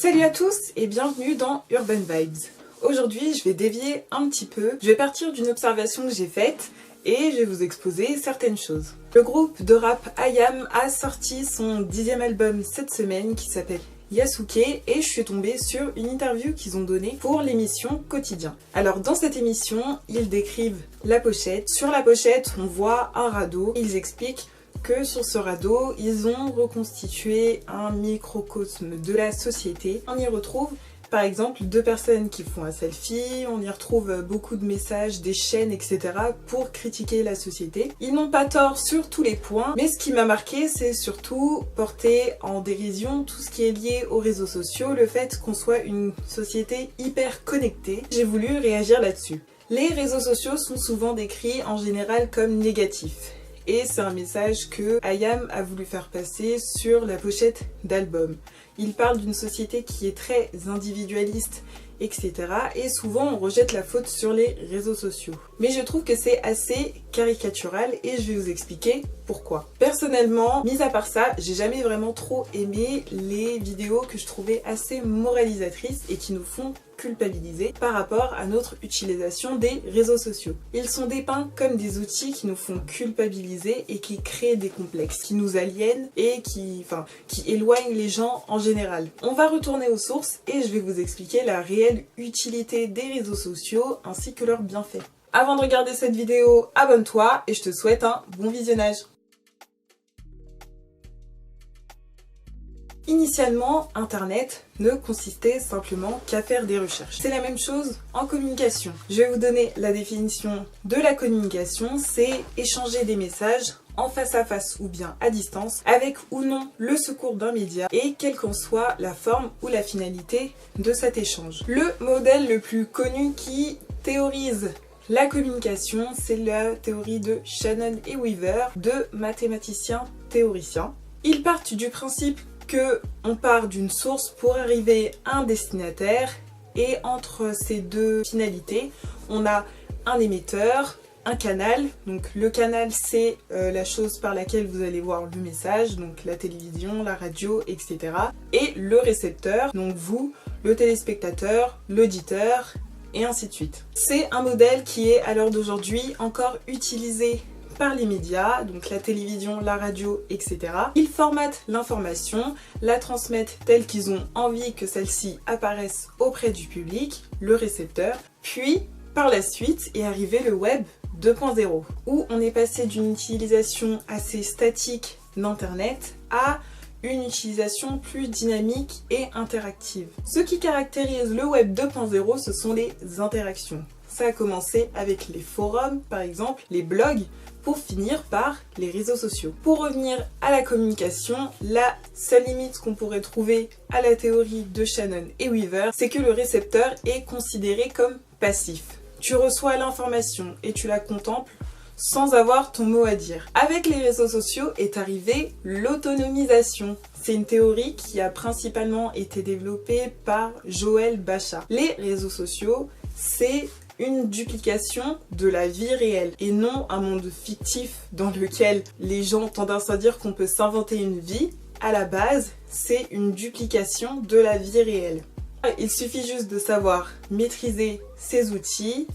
Salut à tous et bienvenue dans Urban Vibes. Aujourd'hui, je vais dévier un petit peu. Je vais partir d'une observation que j'ai faite et je vais vous exposer certaines choses. Le groupe de rap IAM a sorti son 10e album cette semaine qui s'appelle Yasuke et je suis tombée sur une interview qu'ils ont donnée pour l'émission Quotidien. Alors dans cette émission, ils décrivent la pochette. Sur la pochette, on voit un radeau. Ils expliquent que sur ce radeau, ils ont reconstitué un microcosme de la société. On y retrouve par exemple deux personnes qui font un selfie, on y retrouve beaucoup de messages, des chaînes, etc. pour critiquer la société. Ils n'ont pas tort sur tous les points, mais ce qui m'a marqué, c'est surtout porter en dérision tout ce qui est lié aux réseaux sociaux, le fait qu'on soit une société hyper connectée. J'ai voulu réagir là-dessus. Les réseaux sociaux sont souvent décrits en général comme négatifs. Et c'est un message que IAM a voulu faire passer sur la pochette d'album. Il parle d'une société qui est très individualiste, etc. Et souvent on rejette la faute sur les réseaux sociaux. Mais je trouve que c'est assez caricatural et je vais vous expliquer pourquoi. Personnellement, mis à part ça, j'ai jamais vraiment trop aimé les vidéos que je trouvais assez moralisatrices et qui nous font culpabiliser par rapport à notre utilisation des réseaux sociaux. Ils sont dépeints comme des outils qui nous font culpabiliser et qui créent des complexes, qui nous aliènent et qui éloignent les gens en général. On va retourner aux sources et je vais vous expliquer la réelle utilité des réseaux sociaux ainsi que leurs bienfaits. Avant de regarder cette vidéo, abonne-toi et je te souhaite un bon visionnage. Initialement, Internet ne consistait simplement qu'à faire des recherches. C'est la même chose en communication. Je vais vous donner la définition de la communication, c'est échanger des messages en face à face ou bien à distance, avec ou non le secours d'un média et quelle qu'en soit la forme ou la finalité de cet échange. Le modèle le plus connu qui théorise la communication, c'est la théorie de Shannon et Weaver, deux mathématiciens théoriciens. Ils partent du principe qu'on part d'une source pour arriver à un destinataire et entre ces deux finalités, on a un émetteur, un canal. Donc le canal, c'est la chose par laquelle vous allez voir le message, donc la télévision, la radio, etc. Et le récepteur, donc vous, le téléspectateur, l'auditeur, et ainsi de suite. C'est un modèle qui est à l'heure d'aujourd'hui encore utilisé par les médias, donc la télévision, la radio, etc. Ils formatent l'information, la transmettent telle qu'ils ont envie que celle-ci apparaisse auprès du public, le récepteur, puis par la suite est arrivé le web 2.0, où on est passé d'une utilisation assez statique d'Internet à une utilisation plus dynamique et interactive. Ce qui caractérise le web 2.0, ce sont les interactions. Ça a commencé avec les forums, par exemple, les blogs, pour finir par les réseaux sociaux. Pour revenir à la communication, la seule limite qu'on pourrait trouver à la théorie de Shannon et Weaver, c'est que le récepteur est considéré comme passif. Tu reçois l'information et tu la contemples sans avoir ton mot à dire. Avec les réseaux sociaux est arrivée l'autonomisation. C'est une théorie qui a principalement été développée par Joël Bachat. Les réseaux sociaux, c'est une duplication de la vie réelle et non un monde fictif dans lequel les gens tendent à dire qu'on peut s'inventer une vie. À la base, c'est une duplication de la vie réelle. Il suffit juste de savoir maîtriser ces outils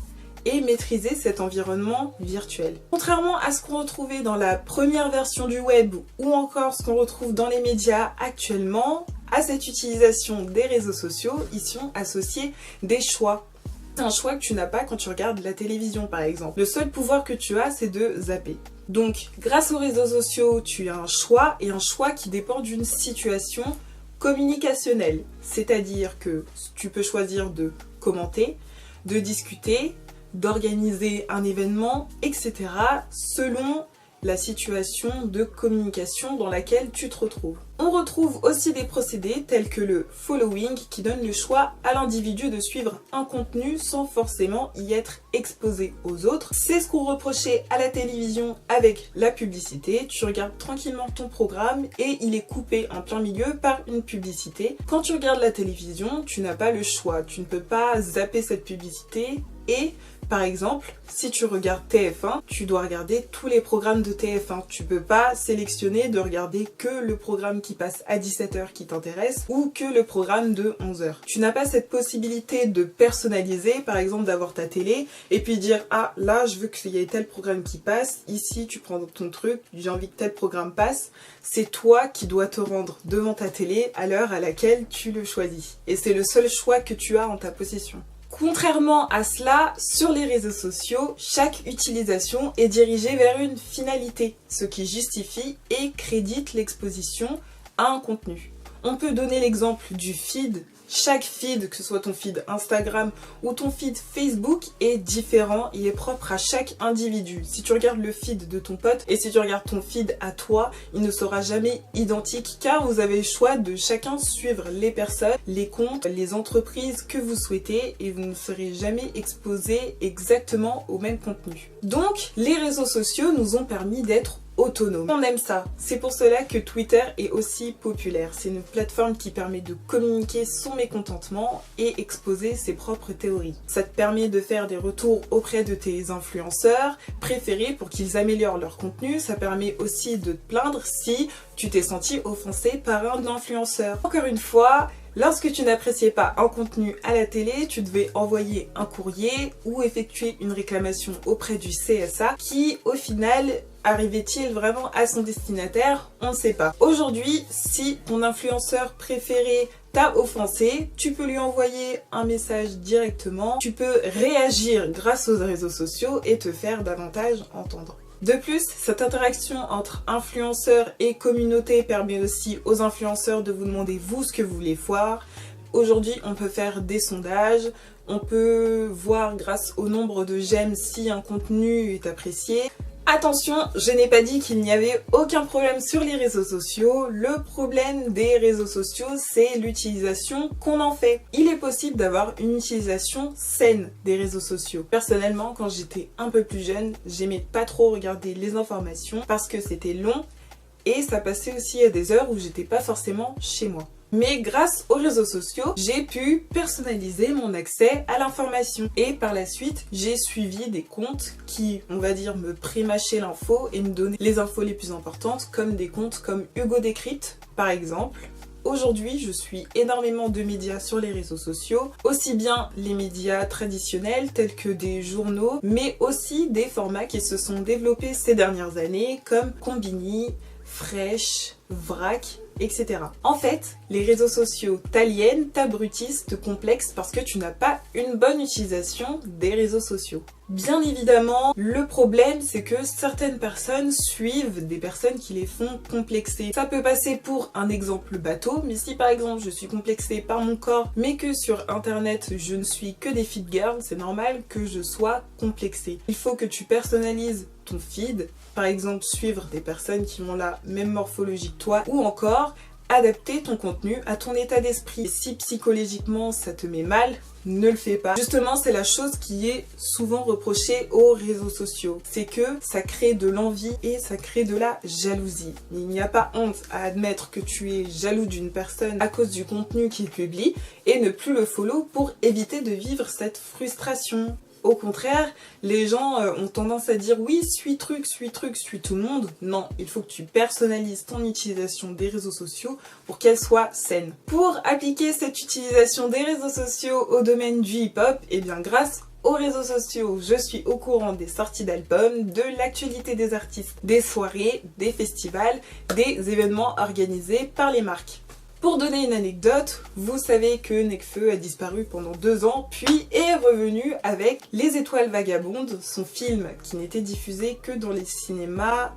et maîtriser cet environnement virtuel. Contrairement à ce qu'on retrouvait dans la première version du web ou encore ce qu'on retrouve dans les médias actuellement, à cette utilisation des réseaux sociaux, ils sont associés des choix. C'est un choix que tu n'as pas quand tu regardes la télévision par exemple. Le seul pouvoir que tu as, c'est de zapper. Donc, grâce aux réseaux sociaux, tu as un choix et un choix qui dépend d'une situation communicationnelle. C'est-à-dire que tu peux choisir de commenter, de discuter, d'organiser un événement, etc. selon la situation de communication dans laquelle tu te retrouves. On retrouve aussi des procédés tels que le following qui donne le choix à l'individu de suivre un contenu sans forcément y être exposé aux autres. C'est ce qu'on reprochait à la télévision avec la publicité. Tu regardes tranquillement ton programme et il est coupé en plein milieu par une publicité. Quand tu regardes la télévision, tu n'as pas le choix. Tu ne peux pas zapper cette publicité et Par exemple, si tu regardes TF1, tu dois regarder tous les programmes de TF1. Tu peux pas sélectionner de regarder que le programme qui passe à 17h qui t'intéresse ou que le programme de 11h. Tu n'as pas cette possibilité de personnaliser, par exemple d'avoir ta télé et puis dire ah là je veux qu'il y ait tel programme qui passe, ici tu prends ton truc, j'ai envie que tel programme passe. C'est toi qui dois te rendre devant ta télé à l'heure à laquelle tu le choisis. Et c'est le seul choix que tu as en ta possession. Contrairement à cela, sur les réseaux sociaux, chaque utilisation est dirigée vers une finalité, ce qui justifie et crédite l'exposition à un contenu. On peut donner l'exemple du feed. Chaque feed, que ce soit ton feed Instagram ou ton feed Facebook, est différent, il est propre à chaque individu. Si tu regardes le feed de ton pote et si tu regardes ton feed à toi, il ne sera jamais identique car vous avez le choix de chacun suivre les personnes, les comptes, les entreprises que vous souhaitez et vous ne serez jamais exposé exactement au même contenu. Donc, les réseaux sociaux nous ont permis d'être autonome. On aime ça. C'est pour cela que Twitter est aussi populaire. C'est une plateforme qui permet de communiquer son mécontentement et exposer ses propres théories. Ça te permet de faire des retours auprès de tes influenceurs préférés pour qu'ils améliorent leur contenu. Ça permet aussi de te plaindre si tu t'es senti offensé par un influenceur. Encore une fois, lorsque tu n'appréciais pas un contenu à la télé, tu devais envoyer un courrier ou effectuer une réclamation auprès du CSA qui, au final, arrivait-il vraiment à son destinataire? On ne sait pas. Aujourd'hui, si ton influenceur préféré t'a offensé, tu peux lui envoyer un message directement, tu peux réagir grâce aux réseaux sociaux et te faire davantage entendre. De plus, cette interaction entre influenceurs et communauté permet aussi aux influenceurs de vous demander vous ce que vous voulez voir. Aujourd'hui, on peut faire des sondages, on peut voir grâce au nombre de j'aime si un contenu est apprécié. Attention, je n'ai pas dit qu'il n'y avait aucun problème sur les réseaux sociaux. Le problème des réseaux sociaux, c'est l'utilisation qu'on en fait. Il est possible d'avoir une utilisation saine des réseaux sociaux. Personnellement, quand j'étais un peu plus jeune, j'aimais pas trop regarder les informations parce que c'était long et ça passait aussi à des heures où j'étais pas forcément chez moi. Mais grâce aux réseaux sociaux, j'ai pu personnaliser mon accès à l'information. Et par la suite, j'ai suivi des comptes qui, on va dire, me prémâchaient l'info et me donnaient les infos les plus importantes, comme des comptes comme Hugo Décrypte, par exemple. Aujourd'hui, je suis énormément de médias sur les réseaux sociaux, aussi bien les médias traditionnels tels que des journaux, mais aussi des formats qui se sont développés ces dernières années, comme Konbini, Fresh, Vrac, etc. En fait, les réseaux sociaux t'aliènent, t'abrutissent, te complexent parce que tu n'as pas une bonne utilisation des réseaux sociaux. Bien évidemment, le problème c'est que certaines personnes suivent des personnes qui les font complexer. Ça peut passer pour un exemple bateau, mais si par exemple je suis complexée par mon corps, mais que sur internet je ne suis que des fit girls, c'est normal que je sois complexée. Il faut que tu personnalises ton feed, par exemple suivre des personnes qui ont la même morphologie que toi, ou encore adapter ton contenu à ton état d'esprit. Si psychologiquement ça te met mal, ne le fais pas. Justement, c'est la chose qui est souvent reprochée aux réseaux sociaux. C'est que ça crée de l'envie et ça crée de la jalousie. Il n'y a pas honte à admettre que tu es jaloux d'une personne à cause du contenu qu'il publie et ne plus le follow pour éviter de vivre cette frustration. Au contraire, les gens ont tendance à dire oui, suis tout le monde. Non, il faut que tu personnalises ton utilisation des réseaux sociaux pour qu'elle soit saine. Pour appliquer cette utilisation des réseaux sociaux au domaine du hip-hop, et bien grâce aux réseaux sociaux, je suis au courant des sorties d'albums, de l'actualité des artistes, des soirées, des festivals, des événements organisés par les marques. Pour donner une anecdote, vous savez que Nekfeu a disparu pendant 2 ans, puis est revenu avec Les Étoiles Vagabondes, son film qui n'était diffusé que dans les cinémas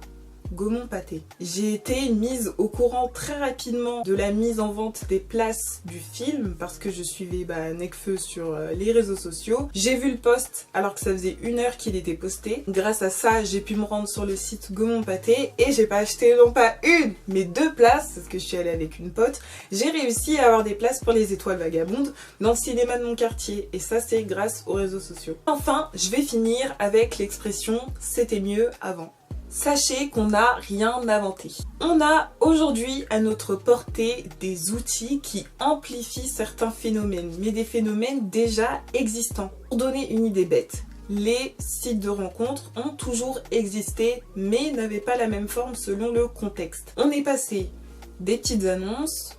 Gaumont-Pathé. J'ai été mise au courant très rapidement de la mise en vente des places du film parce que je suivais Nekfeu sur les réseaux sociaux. J'ai vu le post alors que ça faisait 1 heure qu'il était posté. Grâce à ça, j'ai pu me rendre sur le site Gaumont-Pathé et j'ai pas acheté non pas 1 mais 2 places parce que je suis allée avec une pote. J'ai réussi à avoir des places pour Les Étoiles Vagabondes dans le cinéma de mon quartier et ça c'est grâce aux réseaux sociaux. Enfin, je vais finir avec l'expression « c'était mieux avant ». Sachez qu'on n'a rien inventé. On a aujourd'hui à notre portée des outils qui amplifient certains phénomènes, mais des phénomènes déjà existants. Pour donner une idée bête, les sites de rencontres ont toujours existé, mais n'avaient pas la même forme selon le contexte. On est passé des petites annonces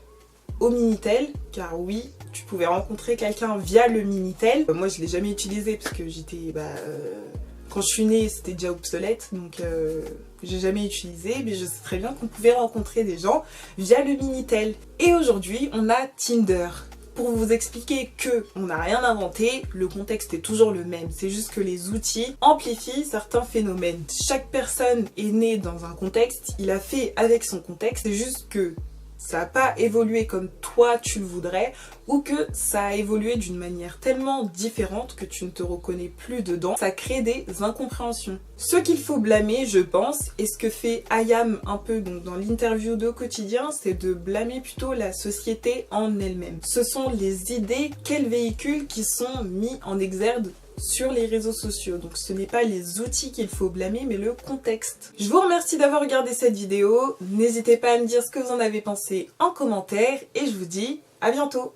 au Minitel, car oui, tu pouvais rencontrer quelqu'un via le Minitel. Moi, je l'ai jamais utilisé parce que j'étais... quand je suis née, c'était déjà obsolète, donc j'ai jamais utilisé, mais je sais très bien qu'on pouvait rencontrer des gens via le Minitel. Et aujourd'hui, on a Tinder. Pour vous expliquer que on n'a rien inventé, le contexte est toujours le même. C'est juste que les outils amplifient certains phénomènes. Chaque personne est née dans un contexte, il a fait avec son contexte. C'est juste que ça n'a pas évolué comme toi tu le voudrais, ou que ça a évolué d'une manière tellement différente que tu ne te reconnais plus dedans. Ça crée des incompréhensions. Ce qu'il faut blâmer, je pense, et ce que fait Ayam un peu donc, dans l'interview de Quotidien, c'est de blâmer plutôt la société en elle-même. Ce sont les idées qu'elle véhicule qui sont mis en exergue sur les réseaux sociaux. Donc ce n'est pas les outils qu'il faut blâmer, mais le contexte. Je vous remercie d'avoir regardé cette vidéo. N'hésitez pas à me dire ce que vous en avez pensé en commentaire et je vous dis à bientôt.